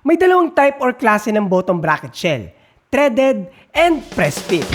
May dalawang type or klase ng bottom bracket shell, threaded and press fit.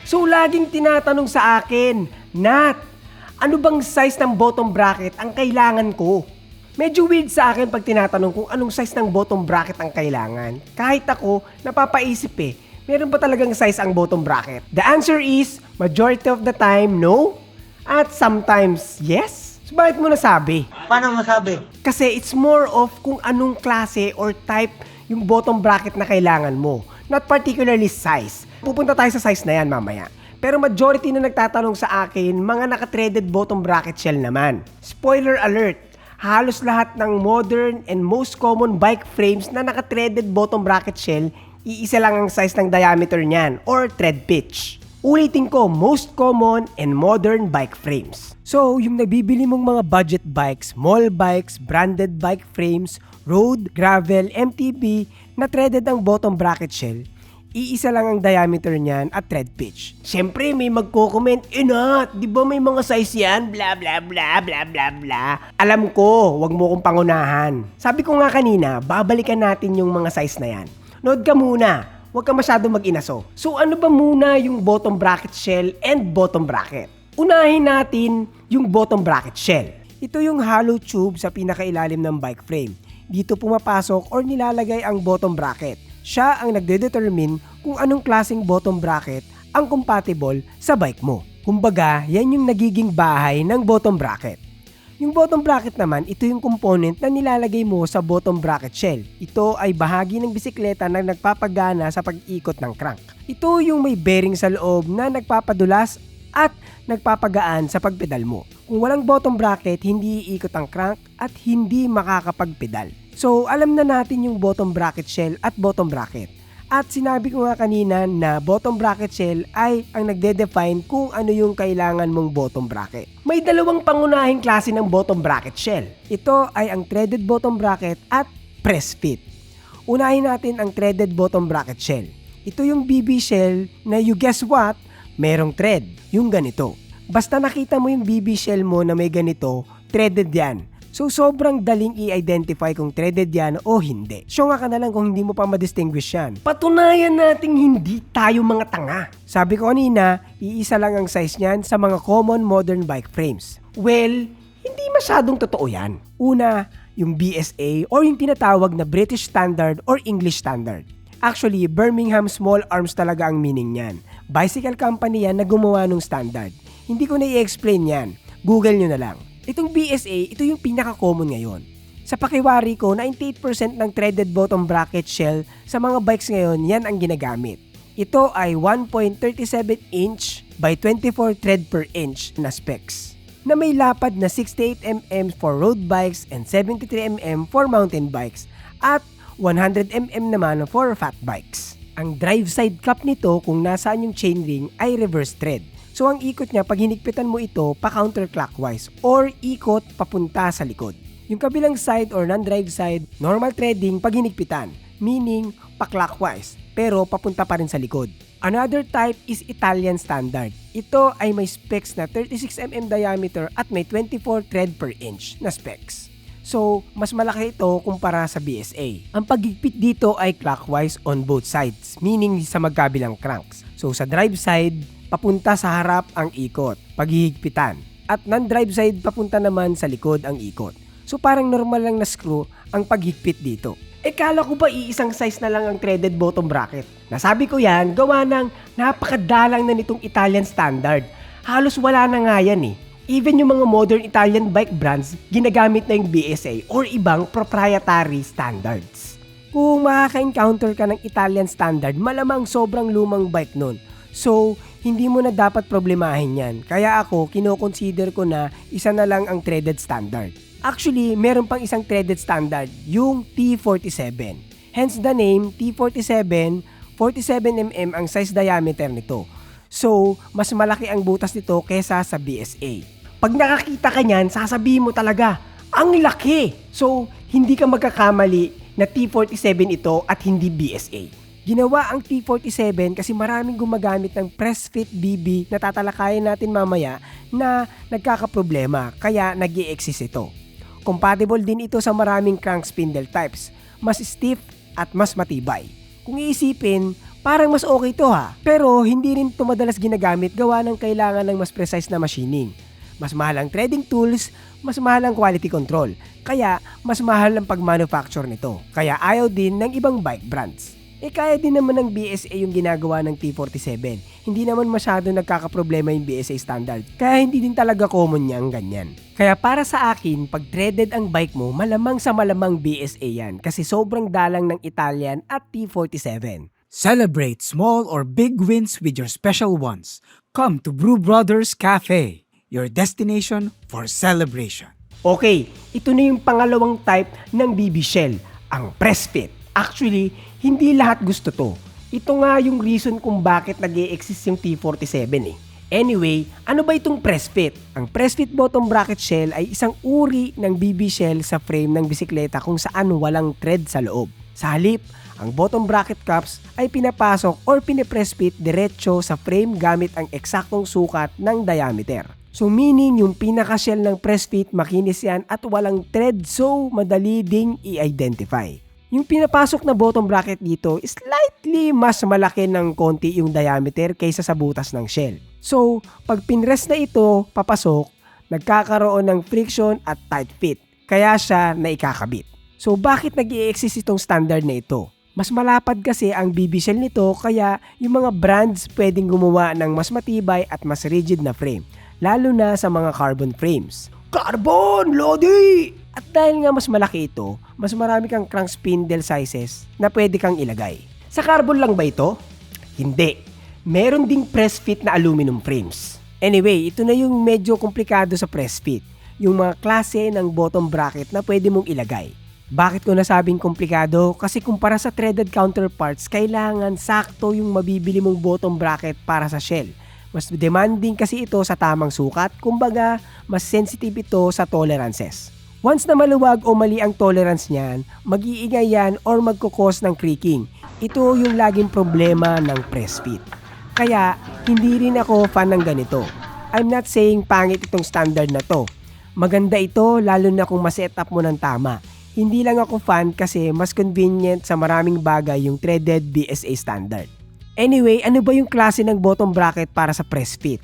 So laging tinatanong sa akin, Nat, ano bang size ng bottom bracket ang kailangan ko? Medyo weird sa akin pag tinatanong kung anong size ng bottom bracket ang kailangan. Kahit ako, napapaisip meron ba talagang size ang bottom bracket? The answer is, majority of the time, no. At sometimes, yes. So bakit mo nasabi? Paano masabi? Kasi it's more of kung anong klase or type yung bottom bracket na kailangan mo. Not particularly size. Pupunta tayo sa size na yan mamaya. Pero majority na nagtatanong sa akin, mga naka-threaded bottom bracket shell naman. Spoiler alert! Halos lahat ng modern and most common bike frames na naka-threaded bottom bracket shell, iisa lang ang size ng diameter niyan or thread pitch. Ulitin ko, most common and modern bike frames. So, yung nabibili mong mga budget bikes, mall bikes, branded bike frames, road, gravel, MTB na threaded ang bottom bracket shell, iisa lang ang diameter niyan at thread pitch. Siyempre, may magko-comment, Nat, di ba may mga size yan? Bla bla bla bla bla bla. Alam ko, wag mo kong pangunahan. Sabi ko nga kanina, babalikan natin yung mga size na yan. Nood ka muna, huwag ka masyadong mag-inaso. So ano ba muna yung bottom bracket shell and bottom bracket? Unahin natin yung bottom bracket shell. Ito yung hollow tube sa pinakailalim ng bike frame. Dito pumapasok or nilalagay ang bottom bracket. Siya ang nagde-determine kung anong klaseng bottom bracket ang compatible sa bike mo. Kumbaga, yan yung nagiging bahay ng bottom bracket. Yung bottom bracket naman, ito yung component na nilalagay mo sa bottom bracket shell. Ito ay bahagi ng bisikleta na nagpapagana sa pag-ikot ng crank. Ito yung may bearing sa loob na nagpapadulas at nagpapagaan sa pagpedal mo. Kung walang bottom bracket, hindi iikot ang crank at hindi makakapagpedal. So, alam na natin yung bottom bracket shell at bottom bracket. At sinabi ko nga kanina na bottom bracket shell ay ang nagde-define kung ano yung kailangan mong bottom bracket. May dalawang pangunahing klase ng bottom bracket shell. Ito ay ang threaded bottom bracket at press fit. Unahin natin ang threaded bottom bracket shell. Ito yung BB shell na you guess what? Merong thread, yung ganito. Basta nakita mo yung BB shell mo na may ganito, threaded yan. So, sobrang daling i-identify kung threaded yan o hindi. Sure ka na lang kung hindi mo pa ma-distinguish yan. Patunayan nating hindi tayo mga tanga. Sabi ko kanina, iisa lang ang size niyan sa mga common modern bike frames. Well, hindi masyadong totoo yan. Una, yung BSA or yung tinatawag na British Standard or English Standard. Actually, Birmingham Small Arms talaga ang meaning niyan. Bicycle company yan na gumawa ng standard. Hindi ko na i-explain yan. Google nyo na lang. Itong BSA, ito yung pinaka-common ngayon. Sa pakiwari ko, 98% ng threaded bottom bracket shell sa mga bikes ngayon, yan ang ginagamit. Ito ay 1.37 inch by 24 thread per inch na specs, na may lapad na 68mm for road bikes and 73mm for mountain bikes at 100mm naman for fat bikes. Ang drive side cap nito kung nasaan yung chainring ay reverse thread. So ang ikot niya pag hinigpitan mo ito pa counterclockwise or ikot papunta sa likod. Yung kabilang side or non-drive side, normal threading pag hinigpitan, meaning pa clockwise pero papunta pa rin sa likod. Another type is Italian standard. Ito ay may specs na 36mm diameter at may 24 thread per inch na specs. So, mas malaki ito kumpara sa BSA. Ang paghigpit dito ay clockwise on both sides, meaning sa magkabilang cranks. So, sa drive side, papunta sa harap ang ikot, paghihigpitan. At non-drive side, papunta naman sa likod ang ikot. So, parang normal lang na screw ang paghigpit dito. Kala ko ba iisang size na lang ang threaded bottom bracket? Nasabi ko yan, gawa ng napakadalang na nitong Italian standard. Halos wala na nga yan Even yung mga modern Italian bike brands, ginagamit na yung BSA or ibang proprietary standards. Kung makaka-encounter ka ng Italian standard, malamang sobrang lumang bike nun. So, hindi mo na dapat problemahin yan. Kaya ako, kino-consider ko na isa na lang ang threaded standard. Actually, meron pang isang threaded standard, yung T47. Hence the name, T47, 47mm ang size diameter nito. So, mas malaki ang butas nito kesa sa BSA. Pag nakakita ka niyan, sasabihin mo talaga, ang laki! So, hindi ka magkakamali na T47 ito at hindi BSA. Ginawa ang T47 kasi maraming gumagamit ng press fit BB na tatalakayan natin mamaya na nagkakaproblema kaya nag-i-exist ito. Compatible din ito sa maraming crank spindle types, mas stiff at mas matibay. Kung iisipin, parang mas okay to ha, pero hindi rin ito madalas ginagamit gawa ng kailangan ng mas precise na machining. Mas mahal ang threading tools, mas mahal ang quality control, kaya mas mahal ang pag-manufacture nito. Kaya ayaw din ng ibang bike brands. Kaya din naman ng BSA yung ginagawa ng T47. Hindi naman masyado nagkakaproblema yung BSA standard. Kaya hindi din talaga common niya ang ganyan. Kaya para sa akin, pag threaded ang bike mo, malamang sa malamang BSA yan kasi sobrang dalang ng Italian at T47. Celebrate small or big wins with your special ones. Come to Brew Brothers Cafe, your destination for celebration. Okay, ito na yung pangalawang type ng BB shell, ang press fit. Actually, hindi lahat gusto to. Ito nga yung reason kung bakit nag-i-exist yung T47 eh. Anyway, ano ba itong press fit? Ang press fit bottom bracket shell ay isang uri ng BB shell sa frame ng bisikleta kung saan walang thread sa loob. Sa halip, ang bottom bracket caps ay pinapasok or pinipress fit diretso sa frame gamit ang eksaktong sukat ng diameter. So meaning yung pinaka-shell ng press fit makinis yan at walang thread so madali ding i-identify. Yung pinapasok na bottom bracket dito is slightly mas malaki ng konti yung diameter kaysa sa butas ng shell. So, pag pinrest na ito, papasok, nagkakaroon ng friction at tight fit. Kaya siya na ikakabit. So, bakit nag-i-exist itong standard na ito? Mas malapad kasi ang BB shell nito kaya yung mga brands pwedeng gumawa ng mas matibay at mas rigid na frame. Lalo na sa mga carbon frames. Carbon! Lodi! At dahil nga mas malaki ito, mas marami kang crank spindle sizes na pwede kang ilagay. Sa carbon lang ba ito? Hindi. Meron ding press fit na aluminum frames. Anyway, ito na yung medyo komplikado sa press fit. Yung mga klase ng bottom bracket na pwede mong ilagay. Bakit ko nasabing komplikado? Kasi kumpara sa threaded counterparts, kailangan sakto yung mabibili mong bottom bracket para sa shell. Mas demanding kasi ito sa tamang sukat, kumbaga mas sensitive ito sa tolerances. Once na maluwag o mali ang tolerance niyan, mag-iingay yan or magkukos ng creaking. Ito yung laging problema ng press fit. Kaya, hindi rin ako fan ng ganito. I'm not saying pangit itong standard na to. Maganda ito lalo na kung ma-set up mo ng tama. Hindi lang ako fan kasi mas convenient sa maraming bagay yung threaded BSA standard. Anyway, ano ba yung klase ng bottom bracket para sa press fit?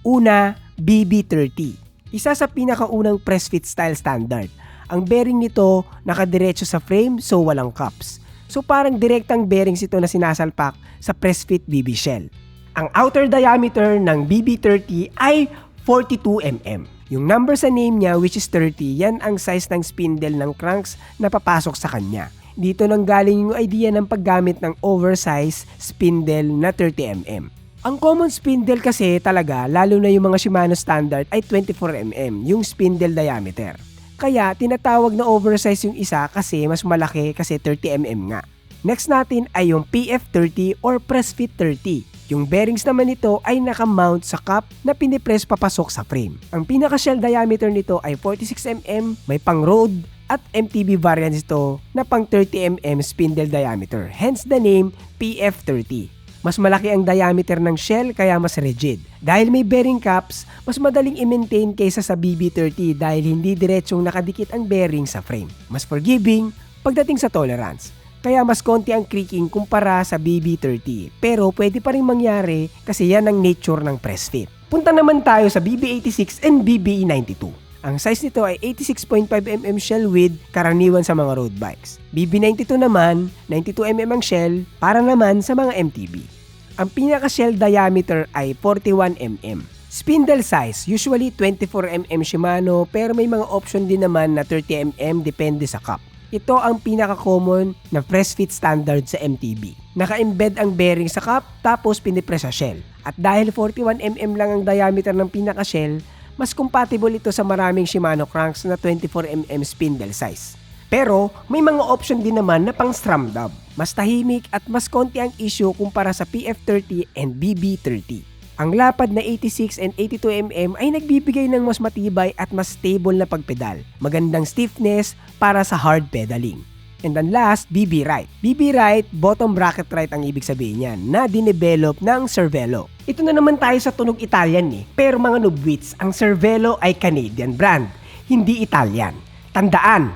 Una, BB30. Isa sa pinakaunang press fit style standard. Ang bearing nito nakadiretso sa frame so walang cups. So parang direktang bearings ito na sinasalpak sa press fit BB shell. Ang outer diameter ng BB30 ay 42 mm. Yung number sa name niya which is 30, yan ang size ng spindle ng cranks na papasok sa kanya. Dito nang galing yung idea ng paggamit ng oversized spindle na 30 mm. Ang common spindle kasi talaga, lalo na yung mga Shimano standard ay 24 mm yung spindle diameter. Kaya tinatawag na oversized yung isa kasi mas malaki kasi 30 mm nga. Next natin ay yung PF30 or Press Fit 30. Yung bearings naman nito ay nakamount sa cup na pinipress papasok sa frame. Ang pinaka-shell diameter nito ay 46 mm, may pang road at MTB variants ito na pang 30 mm spindle diameter. Hence the name PF30. Mas malaki ang diameter ng shell kaya mas rigid. Dahil may bearing caps, mas madaling i-maintain kaysa sa BB30 dahil hindi diretsong nakadikit ang bearing sa frame. Mas forgiving pagdating sa tolerance. Kaya mas konti ang creaking kumpara sa BB30. Pero pwede pa rin mangyari kasi yan ang nature ng press fit. Punta naman tayo sa BB86 and BB92. Ang size nito ay 86.5 mm shell width karaniwan sa mga road bikes. BB92 naman, 92 mm ang shell para naman sa mga MTB. Ang pinaka-shell diameter ay 41 mm. Spindle size, usually 24 mm Shimano pero may mga option din naman na 30 mm depende sa cup. Ito ang pinaka-common na press fit standard sa MTB. Naka-embed ang bearing sa cup tapos pinipress sa shell. At dahil 41 mm lang ang diameter ng pinaka-shell, mas compatible ito sa maraming Shimano cranks na 24 mm spindle size. Pero may mga option din naman na pang SRAM dub. Mas tahimik at mas konti ang issue kumpara sa PF30 and BB30. Ang lapad na 86 and 82 mm ay nagbibigay ng mas matibay at mas stable na pagpedal. Magandang stiffness para sa hard pedaling. And then last, BB Right. BB Right, bottom bracket right ang ibig sabihin niyan, na dinevelop ng Cervelo. Ito na naman tayo sa tunog Italian Pero mga nubwits, ang Cervelo ay Canadian brand, hindi Italian. Tandaan,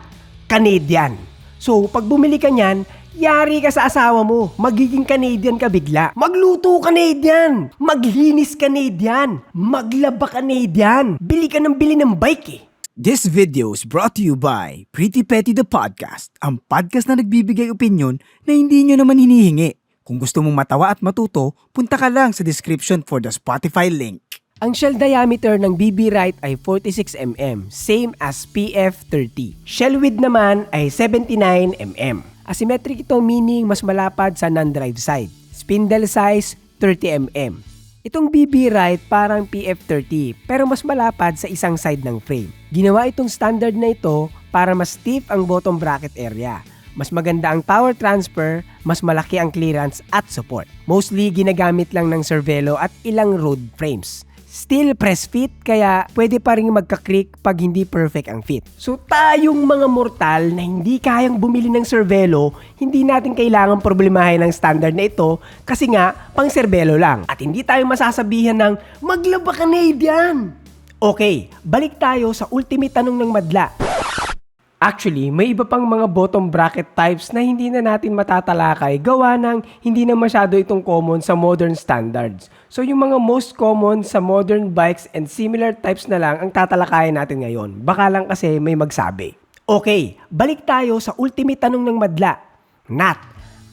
Canadian. So, pag bumili ka niyan, yari ka sa asawa mo, magiging Canadian ka bigla. Magluto Canadian, maglinis Canadian, maglaba Canadian, bili ka ng bili ng bike This video is brought to you by Pretty Petty the Podcast, ang podcast na nagbibigay opinyon na hindi nyo naman hinihingi. Kung gusto mong matawa at matuto, punta ka lang sa description for the Spotify link. Ang shell diameter ng BB Right ay 46mm, same as PF30. Shell width naman ay 79mm. Asymmetric ito, meaning mas malapad sa non-drive side. Spindle size 30mm. Itong BB Right parang PF30 pero mas malapad sa isang side ng frame. Ginawa itong standard na ito para mas stiff ang bottom bracket area. Mas maganda ang power transfer, mas malaki ang clearance at support. Mostly ginagamit lang ng Cervelo at ilang road frames. Still press fit kaya pwede pa rin magka-creak pag hindi perfect ang fit. So tayong mga mortal na hindi kayang bumili ng Cervelo, hindi natin kailangan problemahin ng standard na ito kasi nga pang Cervelo lang. At hindi tayo masasabihan ng maglaba Canadian. Okay, balik tayo sa ultimate tanong ng madla. Actually, may iba pang mga bottom bracket types na hindi na natin matatalakay gawa ng hindi na masyado itong common sa modern standards. So yung mga most common sa modern bikes and similar types na lang ang tatalakayin natin ngayon. Baka lang kasi may magsabi. Okay, balik tayo sa ultimate tanong ng madla. Nat,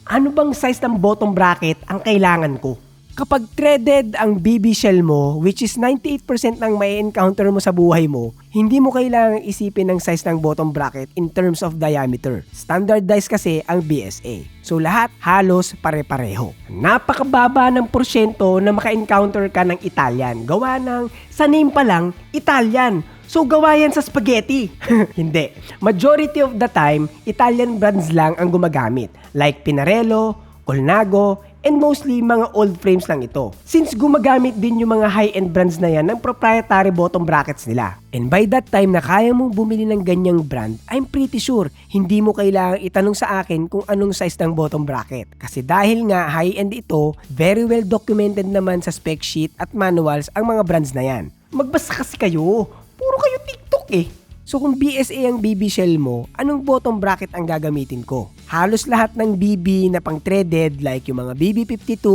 ano bang size ng bottom bracket ang kailangan ko? Kapag threaded ang BB shell mo, which is 98% ng may encounter mo sa buhay mo, hindi mo kailangang isipin ng size ng bottom bracket in terms of diameter. Standardized kasi ang BSA. So lahat halos pare-pareho. Napakababa ng porsyento na maka-encounter ka ng Italian. Gawa ng, sa name pa lang, Italian. So gawa yan sa spaghetti. Hindi. Majority of the time, Italian brands lang ang gumagamit. Like Pinarello, Colnago, and mostly mga old frames lang ito. Since gumagamit din yung mga high-end brands na yan ng proprietary bottom brackets nila. And by that time na kaya mong bumili ng ganyang brand, I'm pretty sure hindi mo kailangang itanong sa akin kung anong size ng bottom bracket. Kasi dahil nga high-end ito, very well documented naman sa spec sheet at manuals ang mga brands na yan. Magbasa kasi kayo. Puro kayo TikTok So kung BSA ang BB shell mo, anong bottom bracket ang gagamitin ko? Halos lahat ng BB na pang-threaded like yung mga BB52,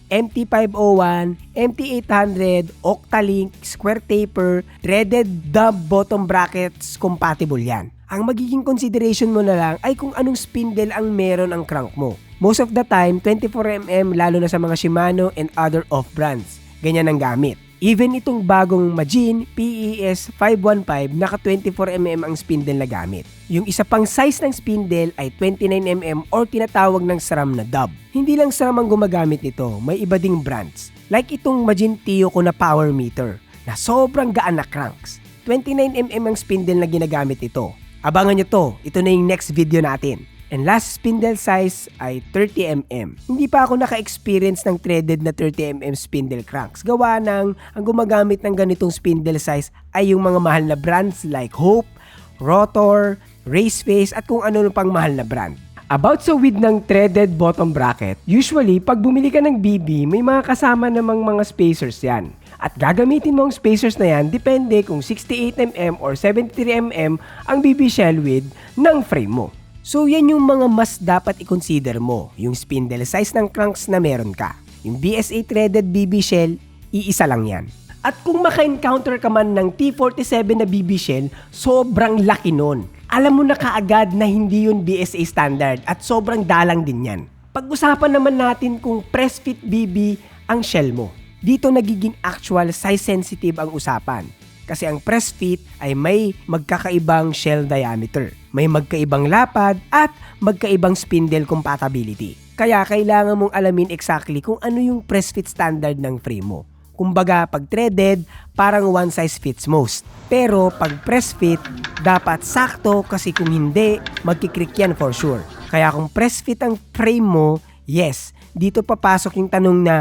MT501, MT800, Octalink, Square Taper, threaded dub bottom brackets, compatible yan. Ang magiging consideration mo na lang ay kung anong spindle ang meron ang crank mo. Most of the time, 24mm lalo na sa mga Shimano and other off-brands. Ganyan ang gamit. Even itong bagong Majin PES 515, naka 24mm ang spindle na gamit. Yung isa pang size ng spindle ay 29mm or tinatawag ng SRAM na dub. Hindi lang SRAM ang gumagamit nito, may iba ding brands. Like itong Majin Tioco na power meter na sobrang gaan na cranks. 29mm ang spindle na ginagamit nito. Abangan nyo to, ito na yung next video natin. And last spindle size ay 30mm. Hindi pa ako naka-experience ng threaded na 30mm spindle cranks. Gawa ng ang gumagamit ng ganitong spindle size ay yung mga mahal na brands like Hope, Rotor, Raceface at kung ano pang mahal na brand. About sa width ng threaded bottom bracket, usually pag bumili ka ng BB, may mga kasama namang mga spacers yan. At gagamitin mo ang spacers na yan depende kung 68mm or 73mm ang BB shell width ng frame mo. So yan yung mga mas dapat i-consider mo, yung spindle size ng cranks na meron ka. Yung BSA threaded BB shell, iisa lang yan. At kung maka-encounter ka man ng T47 na BB shell, sobrang laki nun. Alam mo na kaagad na hindi yun BSA standard at sobrang dalang din yan. Pag-usapan naman natin kung press fit BB ang shell mo. Dito nagiging actual size sensitive ang usapan. Kasi ang press fit ay may magkakaibang shell diameter, may magkaibang lapad at magkaibang spindle compatibility. Kaya kailangan mong alamin exactly kung ano yung press fit standard ng frame mo. Kumbaga pag threaded, parang one size fits most. Pero pag press fit, dapat sakto kasi kung hindi, magkikrik yan for sure. Kaya kung press fit ang frame mo, yes, dito papasok yung tanong na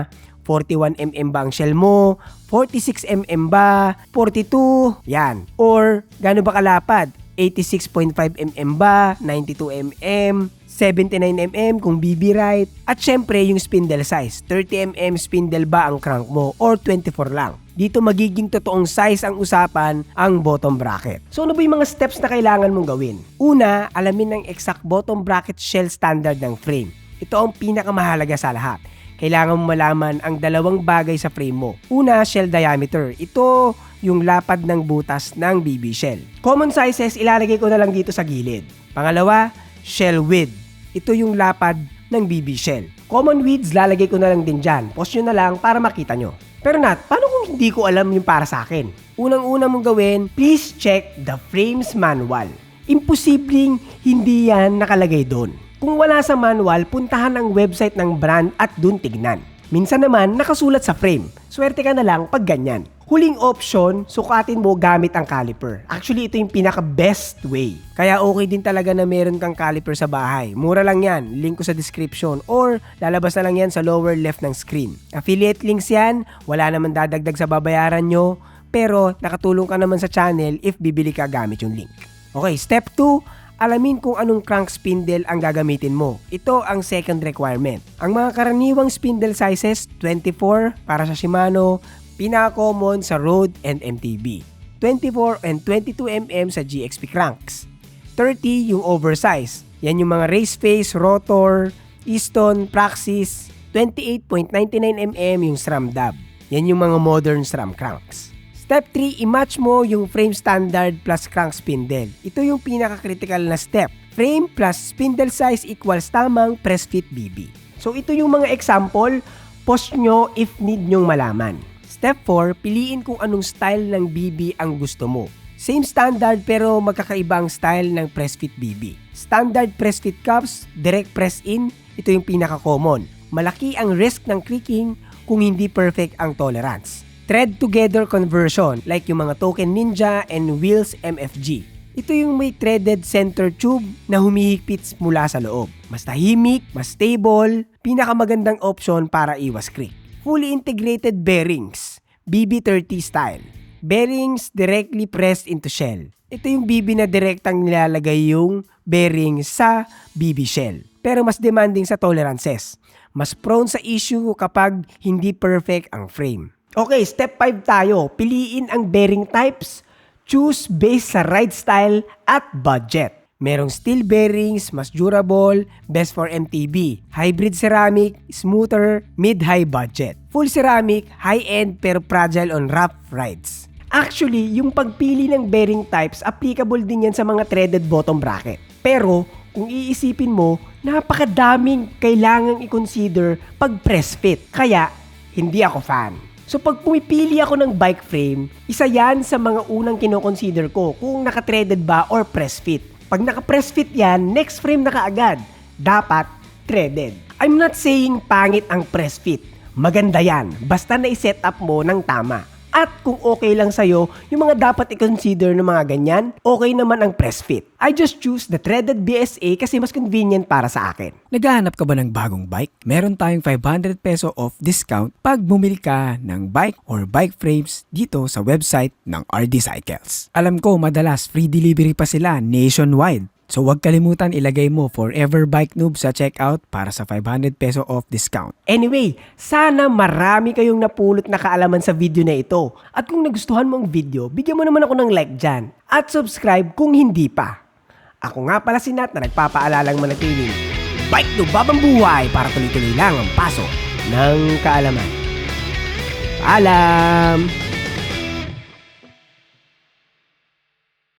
41mm ba ang shell mo? 46mm ba? 42? Yan. Or, gaano ba kalapad? 86.5mm ba, 92mm, 79mm kung BB right, at syempre yung spindle size, 30mm spindle ba ang crank mo or 24 lang. Dito magiging totoong size ang usapan ang bottom bracket. So ano ba yung mga steps na kailangan mong gawin? Una, alamin ang exact bottom bracket shell standard ng frame. Ito ang pinakamahalaga sa lahat. Kailangan mo malaman ang dalawang bagay sa frame mo. Una, shell diameter. Ito yung lapad ng butas ng BB shell. Common sizes, ilalagay ko na lang dito sa gilid. Pangalawa, shell width. Ito yung lapad ng BB shell. Common widths, lalagay ko na lang din dyan. Pause nyo na lang para makita nyo. Pero Nat, paano kung hindi ko alam yung para sa akin? Unang-una mong gawin, please check the frame's manual. Imposibleng hindi yan nakalagay doon. Kung wala sa manual, puntahan ang website ng brand at dun tignan. Minsan naman, nakasulat sa frame. Swerte ka na lang pag ganyan. Huling option, sukatin mo gamit ang caliper. Actually, ito yung pinaka-best way. Kaya okay din talaga na meron kang caliper sa bahay. Mura lang yan. Link ko sa description or lalabas na lang yan sa lower left ng screen. Affiliate links yan. Wala naman dadagdag sa babayaran nyo. Pero nakatulong ka naman sa channel if bibili ka gamit yung link. Okay, step 2. Alamin kung anong crank spindle ang gagamitin mo. Ito ang second requirement. Ang mga karaniwang spindle sizes, 24 para sa Shimano, pinaka-common sa Road and MTB. 24 and 22mm sa GXP cranks. 30 yung oversize. Yan yung mga race face, rotor, Easton, Praxis. 28.99mm yung SRAM dub. Yan yung mga modern SRAM cranks. Step 3, i-match mo yung frame standard plus crank spindle. Ito yung pinaka-critical na step. Frame plus spindle size equals tamang press fit BB. So ito yung mga example, post nyo if need nyong malaman. Step 4, piliin kung anong style ng BB ang gusto mo. Same standard pero magkakaiba ang style ng press fit BB. Standard press fit cups, direct press in, ito yung pinaka-common. Malaki ang risk ng creaking kung hindi perfect ang tolerance. Thread together conversion like yung mga Token Ninja and Wheels MFG. Ito yung may threaded center tube na humihigpit mula sa loob. Mas tahimik, mas stable, pinakamagandang option para iwas creak. Fully integrated bearings, BB30 style. Bearings directly pressed into shell. Ito yung BB na direktang nilalagay yung bearing sa BB shell. Pero mas demanding sa tolerances. Mas prone sa issue kapag hindi perfect ang frame. Okay, step 5 tayo. Piliin ang bearing types. Choose based sa ride style at budget. Merong steel bearings, mas durable, best for MTB. Hybrid ceramic, smoother, mid-high budget. Full ceramic, high-end pero fragile on rough rides. Actually, yung pagpili ng bearing types, applicable din yan sa mga threaded bottom bracket. Pero, kung iisipin mo, napakadaming kailangang i-consider pag press fit. Kaya, hindi ako fan. So pag pumipili ako ng bike frame, isa yan sa mga unang kinoconsider ko kung naka-threaded ba or press fit. Pag naka-press fit yan, next frame na kaagad. Dapat threaded. I'm not saying pangit ang press fit. Maganda yan, basta na-set up mo ng tama. At kung okay lang sa'yo, yung mga dapat i-consider ng mga ganyan, okay naman ang press fit. I just choose the threaded BSA kasi mas convenient para sa akin. Naghahanap ka ba ng bagong bike? Meron tayong 500 peso off discount pag bumili ka ng bike or bike frames dito sa website ng RD Cycles. Alam ko madalas free delivery pa sila nationwide. So huwag kalimutan ilagay mo Forever Bike Noob sa checkout para sa 500 peso off discount. Anyway, sana marami kayong napulot na kaalaman sa video na ito. At kung nagustuhan mo ang video, bigyan mo naman ako ng like dyan. At subscribe kung hindi pa. Ako nga pala si Nat na nagpapaalalang manatiling Bike Noob Babang Buhay para tuloy-tuloy lang ang paso ng kaalaman. Paalam!